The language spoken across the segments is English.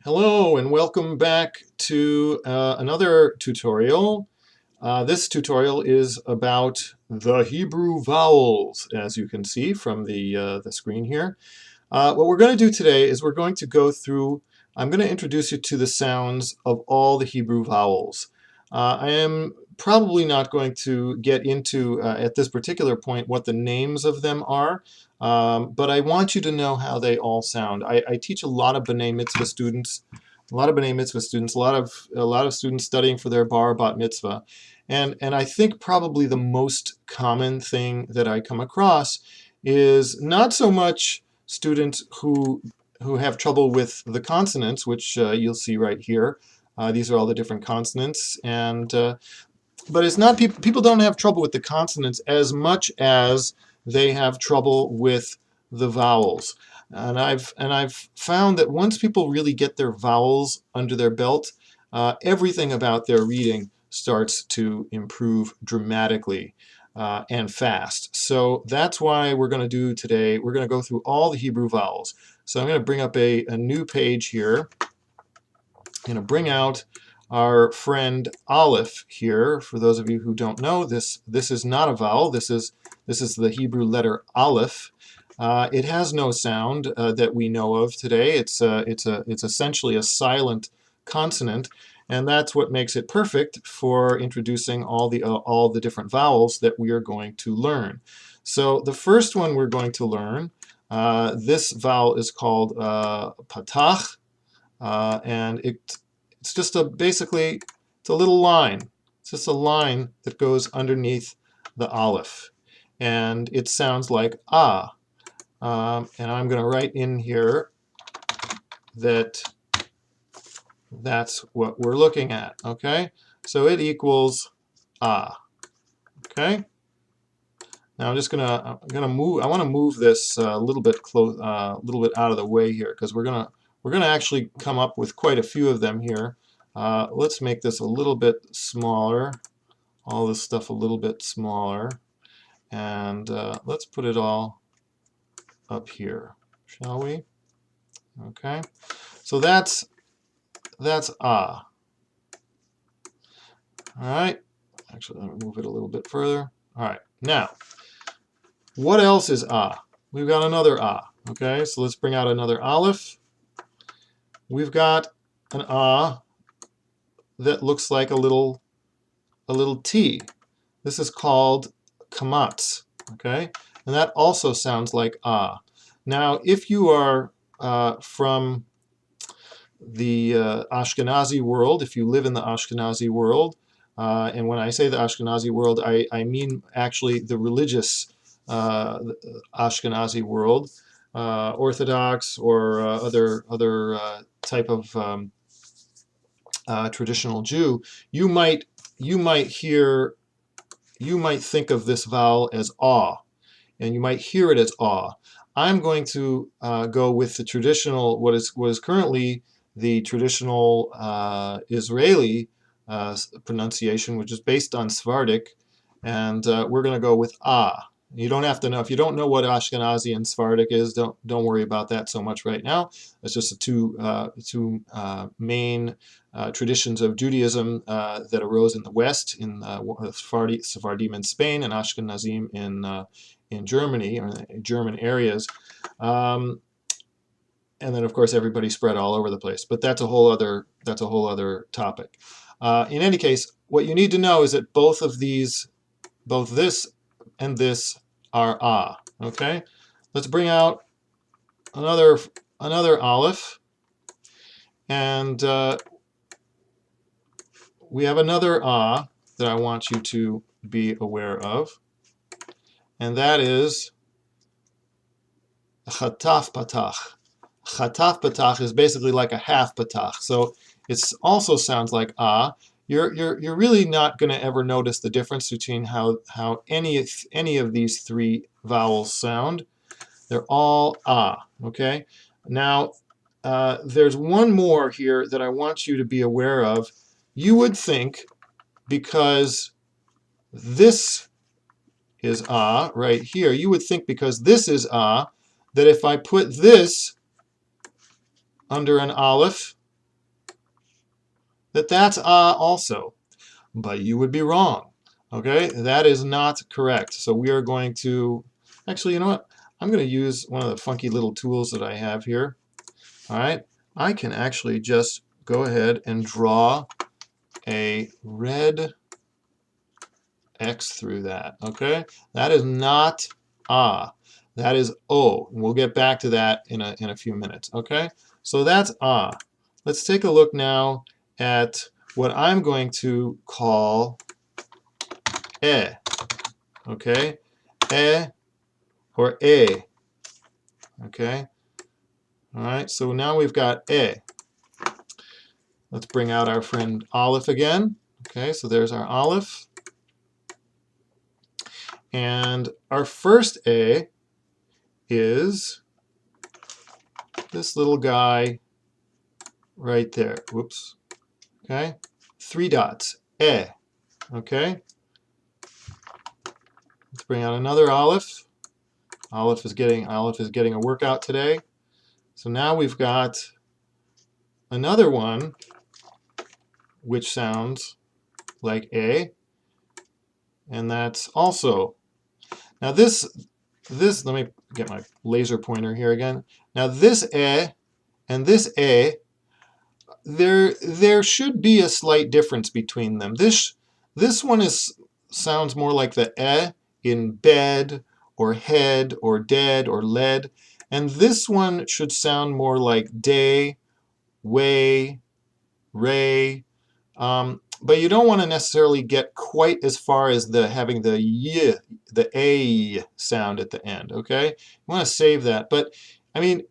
Hello and welcome back to another tutorial. This tutorial is about the Hebrew vowels, as you can see from the screen here. What we're going to do today is we're going to go through, I'm going to introduce you to the sounds of all the Hebrew vowels. I am probably not going to get into, at this particular point, what the names of them are. But I want you to know how they all sound. I teach a lot of B'nai Mitzvah students, a lot of students studying for their bar bat mitzvah, and I think probably the most common thing that I come across is not so much students who have trouble with the consonants, which you'll see right here. These are all the different consonants, and but it's not people don't have trouble with the consonants as much as they have trouble with the vowels. And I've found that once people really get their vowels under their belt, everything about their reading starts to improve dramatically and fast. So that's why we're going to do today, we're going to go through all the Hebrew vowels. So I'm going to bring up a new page here. I'm going to bring out our friend Aleph here. For those of you who don't know, this is not a vowel. This is the Hebrew letter Aleph. It has no sound that we know of today. It's essentially a silent consonant, and that's what makes it perfect for introducing all the different vowels that we are going to learn. So the first one we're going to learn, this vowel is called patach. And it's just basically it's a little line. It's just a line that goes underneath the aleph, and it sounds like ah. And I'm going to write in here that that's what we're looking at. Okay, so it equals ah. Okay. Now I'm gonna move. I want to move this a little bit a little bit out of the way here, because we're gonna actually come up with quite a few of them here. Let's make this a little bit smaller, all this stuff a little bit smaller, and let's put it all up here, shall we? Okay, so that's ah. All right, actually let me move it a little bit further. All right, now what else is ah? We've got another ah. Okay, so let's bring out another aleph. We've got an ah that looks like a little T. This is called kamatz. Okay, and that also sounds like ah. Now, if you are from the Ashkenazi world, if you live in the Ashkenazi world, and when I say the Ashkenazi world, I mean actually the religious Ashkenazi world, Orthodox or other type of traditional Jew, you might think of this vowel as ah, and you might hear it as ah. I'm going to go with the traditional, what is currently the traditional Israeli pronunciation, which is based on Sephardic, and we're going to go with ah. You don't have to know. If you don't know what Ashkenazi and Sephardic is, don't worry about that so much right now. It's just the two main traditions of Judaism that arose in the West, in Sephardim in Spain and Ashkenazim in Germany, or in German areas. And then, of course, everybody spread all over the place. But that's a whole other topic. In any case, what you need to know is that both of these, both this and this, are ah. Okay, let's bring out another aleph, and we have another ah that I want you to be aware of, and that is chataf patach. Chataf patach is basically like a half patach, so it also sounds like ah. You're really not going to ever notice the difference between how any of these three vowels sound. They're all ah. Okay. Now there's one more here that I want you to be aware of. You would think, because this is ah right here, you would think because this is ah, that if I put this under an aleph, that that's also. But you would be wrong. Okay, that is not correct. So we are going to, actually, you know what? I'm going to use one of the funky little tools that I have here. All right, I can actually just go ahead and draw a red X through that. Okay, that is not ah. That is O. And we'll get back to that in a few minutes. Okay, so that's ah. Let's take a look now at what I'm going to call E. Okay, E or E. Okay, all right, so now we've got E. Let's bring out our friend Aleph again. Okay, so there's our Aleph. And our first A is this little guy right there. Whoops. Okay, 3 dots. E. Okay. Let's bring out another Aleph. Aleph is getting a workout today. So now we've got another one which sounds like A, and that's also. Now this let me get my laser pointer here again. Now this E and this A, there should be a slight difference between them. This one sounds more like the E in bed or head or dead or lead, and this one should sound more like day, way, ray. But you don't want to necessarily get quite as far as having the y, the a sound at the end. Okay, you want to save that. But I mean,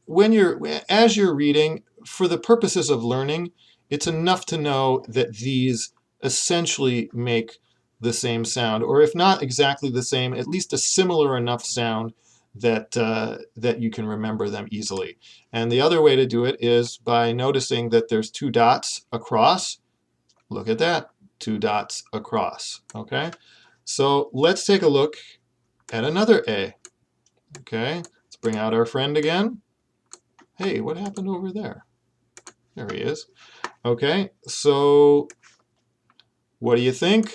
as you're reading, for the purposes of learning, it's enough to know that these essentially make the same sound, or if not exactly the same, at least a similar enough sound that that you can remember them easily. And the other way to do it is by noticing that there's 2 dots across. Look at that, 2 dots across. Okay, so let's take a look at another A. Okay, let's bring out our friend again. Hey, what happened over there? There he is. Okay, so what do you think?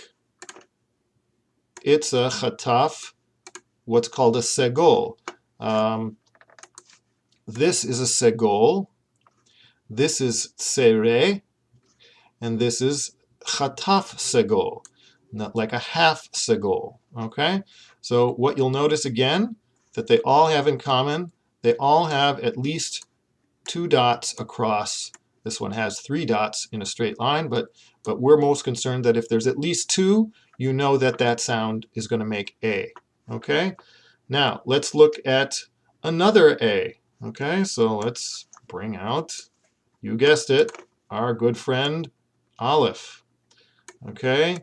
It's a chataf, what's called a segol. This is a segol. This is tsere. And this is chataf segol, not like a half segol. Okay, so what you'll notice again that they all have in common, they all have at least 2 dots across. This one has 3 dots in a straight line, but we're most concerned that if there's at least 2, you know that that sound is going to make A. Okay, now let's look at another A. Okay, so let's bring out, you guessed it, our good friend Aleph. Okay,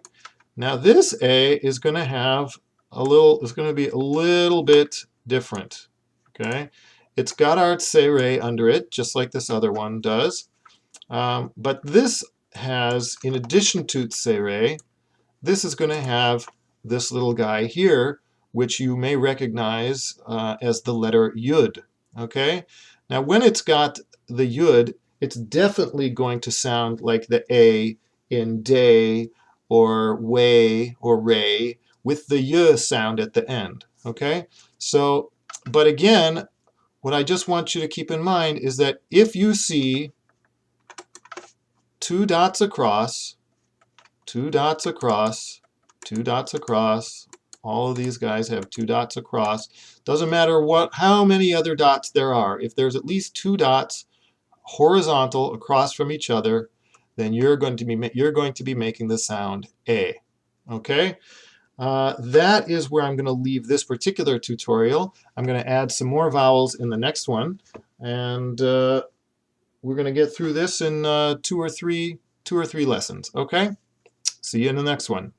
now this A is going to have it's going to be a little bit different. Okay, it's got our tsere under it, just like this other one does. But this has, in addition to tsere, this is going to have this little guy here, which you may recognize as the letter yud. Okay, now when it's got the yud, it's definitely going to sound like the A in day or way or ray with the y sound at the end. Okay, so, but again, what I just want you to keep in mind is that if you see 2 dots across, 2 dots across, 2 dots across, all of these guys have 2 dots across. Doesn't matter how many other dots there are. If there's at least 2 dots horizontal across from each other, then you're going to be making the sound A. Okay, that is where I'm going to leave this particular tutorial. I'm going to add some more vowels in the next one, and we're going to get through this in 2 or 3 lessons. Okay, see you in the next one.